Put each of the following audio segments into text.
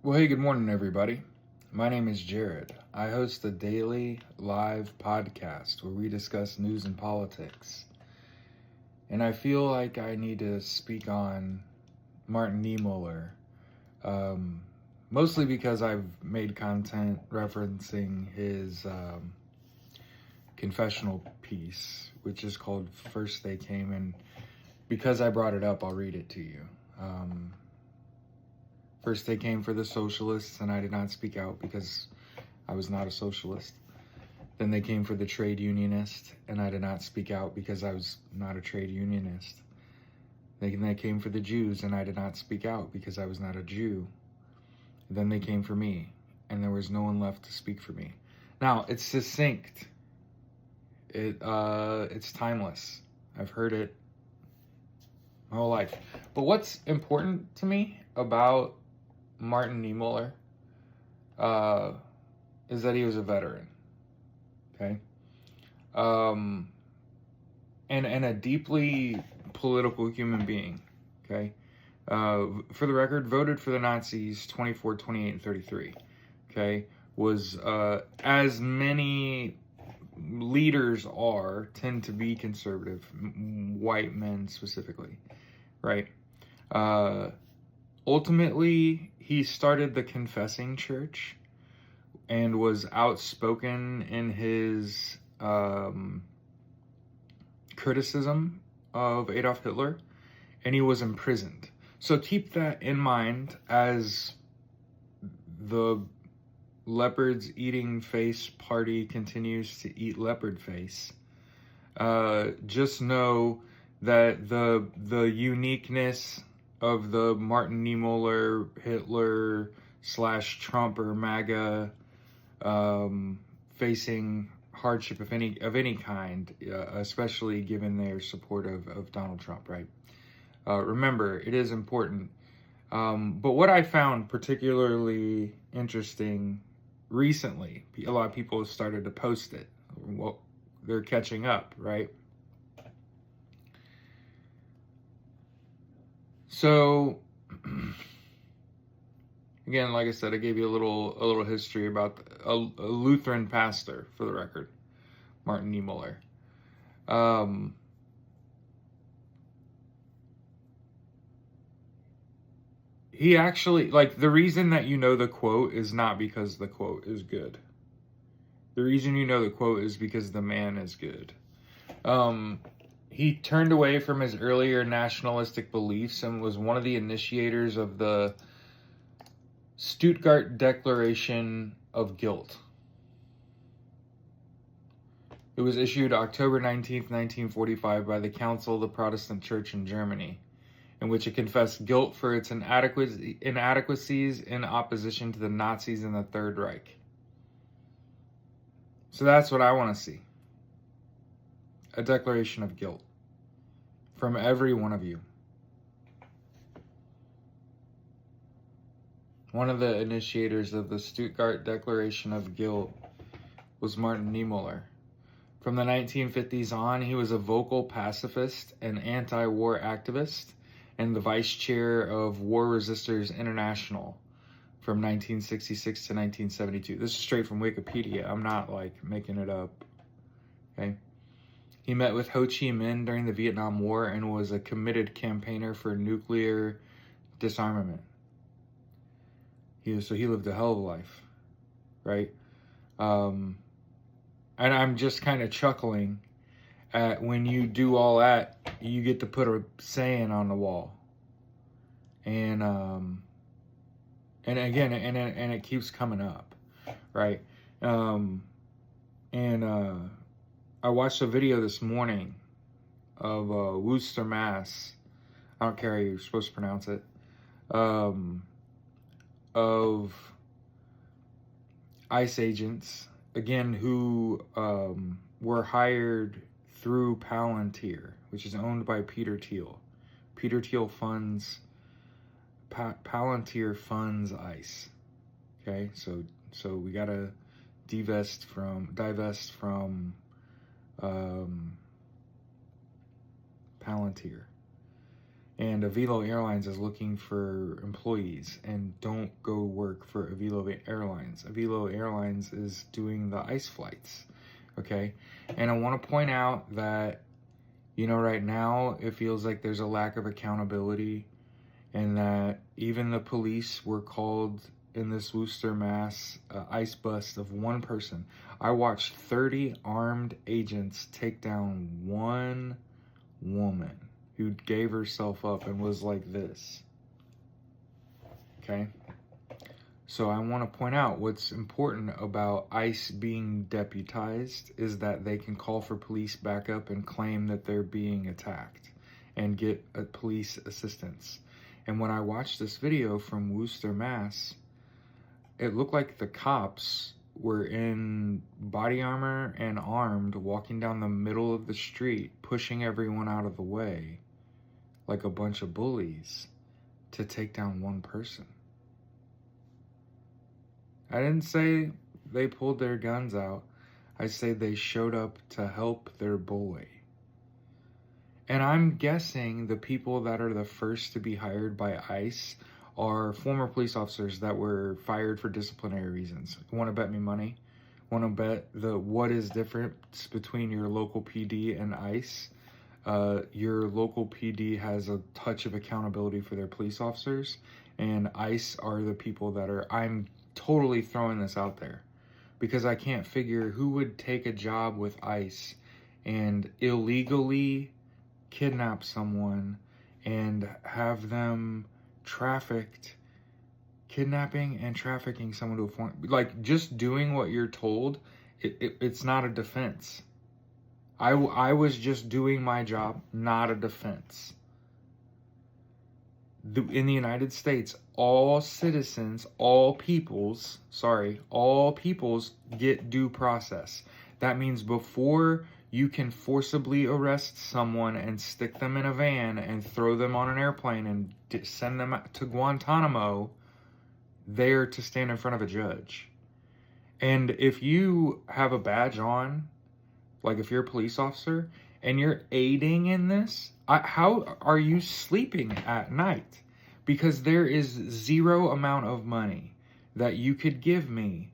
Well, hey, good morning, everybody. My name is Jared. I host a daily live podcast where we discuss news and politics. And I feel like I need to speak on Martin Niemöller, mostly because I've made content referencing his confessional piece, which is called First They Came. And because I brought it up, I'll read it to you. First, they came for the socialists, and I did not speak out because I was not a socialist. Then they came for the trade unionist, and I did not speak out because I was not a trade unionist. Then they came for the Jews, and I did not speak out because I was not a Jew. Then they came for me, and there was no one left to speak for me. Now, it's succinct. It's timeless. I've heard it my whole life. But what's important to me about Martin Niemöller is that he was a veteran, okay, and a deeply political human being, okay. For the record, voted for the Nazis 24, 28, and 33, okay, was as many leaders tend to be conservative, white men specifically, right? Ultimately, he started the Confessing Church and was outspoken in his criticism of Adolf Hitler, and he was imprisoned. So keep that in mind as the leopards eating face party continues to eat leopard face. Just know that the uniqueness of the Martin Niemöller, Hitler / Trump or MAGA facing hardship of any kind, especially given their support of Donald Trump, right? Remember, it is important. But what I found particularly interesting recently, a lot of people have started to post it. Well, they're catching up, right? So, again, like I said, I gave you a little history about a Lutheran pastor, for the record, Martin Niemöller. He actually, the reason that you know the quote is not because the quote is good. The reason you know the quote is because the man is good. He turned away from his earlier nationalistic beliefs and was one of the initiators of the Stuttgart Declaration of Guilt. It was issued October 19th, 1945 by the Council of the Protestant Church in Germany, in which it confessed guilt for its inadequacies in opposition to the Nazis and the Third Reich. So that's what I want to see. A declaration of guilt from every one of you. One of the initiators of the Stuttgart Declaration of Guilt was Martin Niemöller. From the 1950s on, he was a vocal pacifist and anti-war activist and the vice chair of War Resisters International from 1966 to 1972. This is straight from Wikipedia. I'm not making it up. Okay. He met with Ho Chi Minh during the Vietnam War and was a committed campaigner for nuclear disarmament. He lived a hell of a life, right? And I'm just kind of chuckling at when you do all that, you get to put a saying on the wall, and again, and it keeps coming up, right? I watched a video this morning of Worcester, Mass. I don't care how you're supposed to pronounce it. Of ICE agents, again, who were hired through Palantir, which is owned by Peter Thiel. Peter Thiel funds, Palantir funds ICE. Okay, so we gotta divest from Palantir. And Avelo Airlines is looking for employees, and don't go work for Avelo Airlines. Avelo Airlines is doing the ICE flights, okay? And I want to point out that, you know, right now it feels like there's a lack of accountability, and that even the police were called in this Worcester, Mass ICE bust of one person. I watched 30 armed agents take down one woman who gave herself up and was like this. Okay? So I want to point out what's important about ICE being deputized is that they can call for police backup and claim that they're being attacked and get police assistance. And when I watched this video from Worcester, Mass, it looked like the cops were in body armor and armed, walking down the middle of the street, pushing everyone out of the way like a bunch of bullies to take down one person. I didn't say they pulled their guns out. I say they showed up to help their boy. And I'm guessing the people that are the first to be hired by ICE are former police officers that were fired for disciplinary reasons. Want to bet me money? Want to bet what is difference between your local PD and ICE? Your local PD has a touch of accountability for their police officers, and ICE are the people that are, I'm totally throwing this out there because I can't figure who would take a job with ICE and illegally kidnap someone and have them trafficked, kidnapping and trafficking someone to a point, like just doing what you're told, it's not a defense. I was just doing my job, not a defense. In the United States, all citizens, all peoples get due process. That means before you can forcibly arrest someone and stick them in a van and throw them on an airplane and send them to Guantanamo, they're to stand in front of a judge. And if you have a badge on, like if you're a police officer and you're aiding in this, how are you sleeping at night? Because there is zero amount of money that you could give me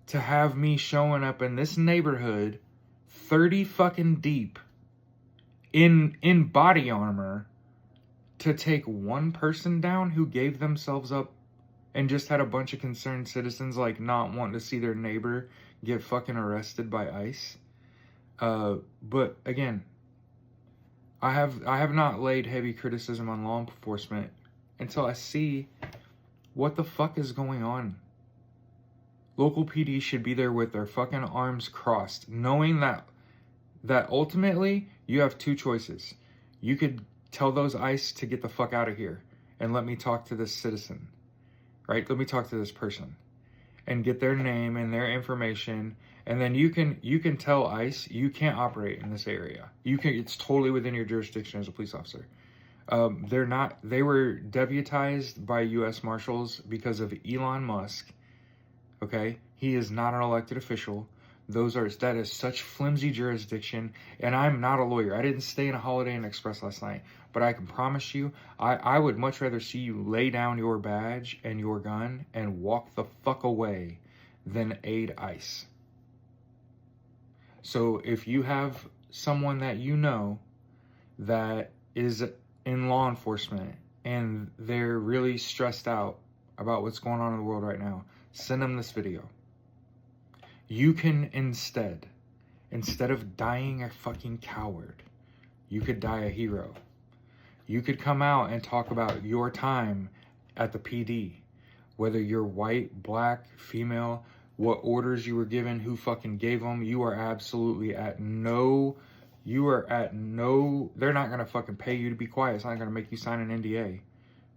to have me showing up in this neighborhood 30 fucking deep in body armor to take one person down who gave themselves up and just had a bunch of concerned citizens like not wanting to see their neighbor get fucking arrested by ICE. But again, I have not laid heavy criticism on law enforcement until I see what the fuck is going on. Local PD should be there with their fucking arms crossed, knowing that ultimately you have two choices. You could tell those ICE to get the fuck out of here and let me talk to this citizen, right? Let me talk to this person and get their name and their information. And then you can tell ICE you can't operate in this area. It's totally within your jurisdiction as a police officer. They were deputized by U.S. Marshals because of Elon Musk. Okay? He is not an elected official. That is such flimsy jurisdiction. And I'm not a lawyer. I didn't stay in a Holiday Inn Express last night. But I can promise you, I would much rather see you lay down your badge and your gun and walk the fuck away than aid ICE. So if you have someone that you know that is in law enforcement and they're really stressed out about what's going on in the world right now, send them this video. You can instead of dying a fucking coward, you could die a hero. You could come out and talk about your time at the PD, whether you're white, black, female, what orders you were given, who fucking gave them. You are absolutely they're not going to fucking pay you to be quiet. It's not going to make you sign an NDA.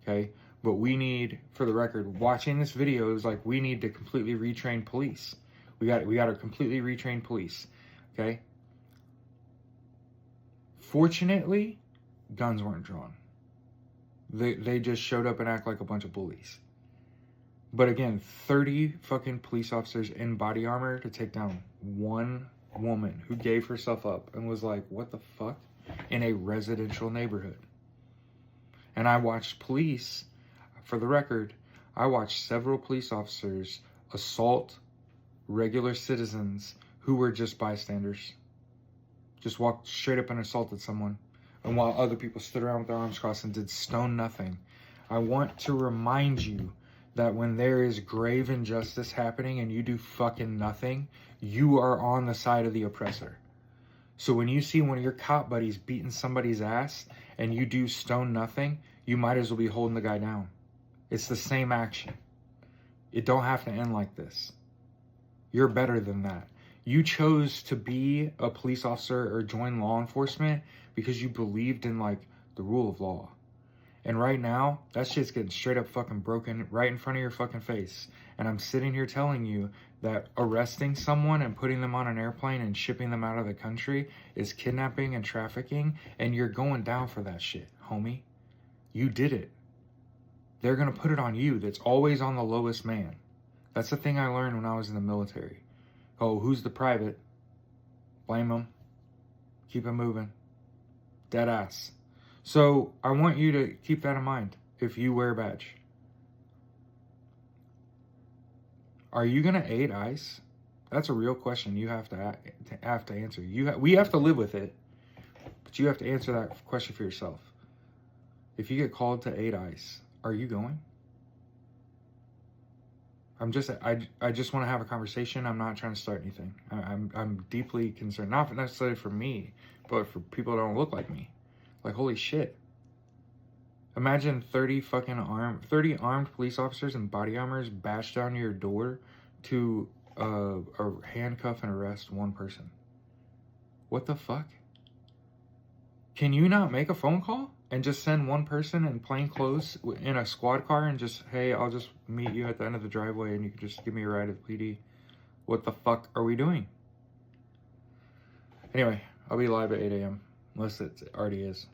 Okay. But we need, for the record, watching this video is like, we need to completely retrain police. We got to completely retrain police. Okay. Fortunately, guns weren't drawn. They just showed up and act like a bunch of bullies. But again, 30 fucking police officers in body armor to take down one woman who gave herself up and was like, what the fuck? In a residential neighborhood. And I watched police, for the record, I watched several police officers assault regular citizens who were just bystanders. Just walked straight up and assaulted someone. And while other people stood around with their arms crossed and did stone nothing. I want to remind you that when there is grave injustice happening and you do fucking nothing, you are on the side of the oppressor. So when you see one of your cop buddies beating somebody's ass and you do stone nothing, you might as well be holding the guy down. It's the same action. It don't have to end like this. You're better than that. You chose to be a police officer or join law enforcement because you believed in like the rule of law. And right now, that shit's getting straight up fucking broken right in front of your fucking face. And I'm sitting here telling you that arresting someone and putting them on an airplane and shipping them out of the country is kidnapping and trafficking, and you're going down for that shit, homie. You did it. They're gonna put it on you. That's always on the lowest man. That's the thing I learned when I was in the military. Oh, who's the private? Blame them. Keep it moving. Dead ass. So I want you to keep that in mind if you wear a badge. Are you going to aid ICE? That's a real question you have to answer. We have to live with it, but you have to answer that question for yourself. If you get called to aid ICE, are you going? I just want to have a conversation. I'm not trying to start anything. I'm deeply concerned, not necessarily for me, but for people that don't look like me. Like, holy shit. Imagine 30 armed police officers in body armors bash down your door to handcuff and arrest one person. What the fuck? Can you not make a phone call and just send one person in plain clothes in a squad car and just, hey, I'll just meet you at the end of the driveway and you can just give me a ride to the PD? What the fuck are we doing? Anyway, I'll be live at 8 a.m. unless it already is.